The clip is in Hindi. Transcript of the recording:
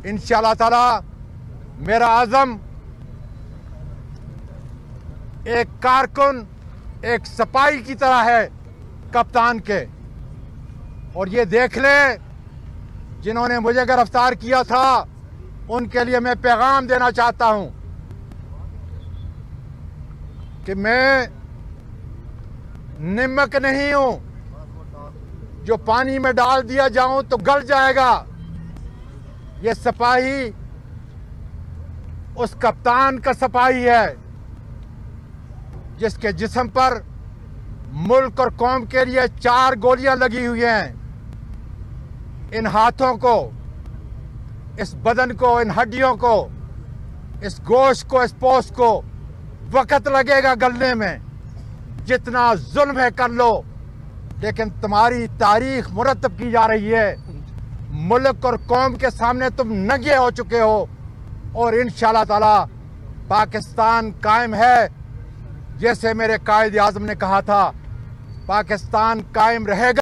इंशाअल्लाह ताला मेरा आज़म एक कारकुन, एक सिपाही की तरह है कप्तान के। और ये देख ले, जिन्होंने मुझे गिरफ्तार किया था उनके लिए मैं पैगाम देना चाहता हूं कि मैं नमक नहीं हूं जो पानी में डाल दिया जाऊं तो गल जाएगा। ये सिपाही उस कप्तान का सिपाही है जिसके जिस्म पर मुल्क और कौम के लिए 4 गोलियां लगी हुई हैं। इन हाथों को, इस बदन को, इन हड्डियों को, इस गोश्त को, इस पोस्ट को वक्त लगेगा गलने में। जितना जुल्म है कर लो, लेकिन तुम्हारी तारीख मुरतब की जा रही है। मुल्क और कौम के सामने तुम नंगे हो चुके हो और इंशाअल्लाह ताला पाकिस्तान कायम है। जैसे मेरे कायद आज़म ने कहा था, पाकिस्तान कायम रहेगा।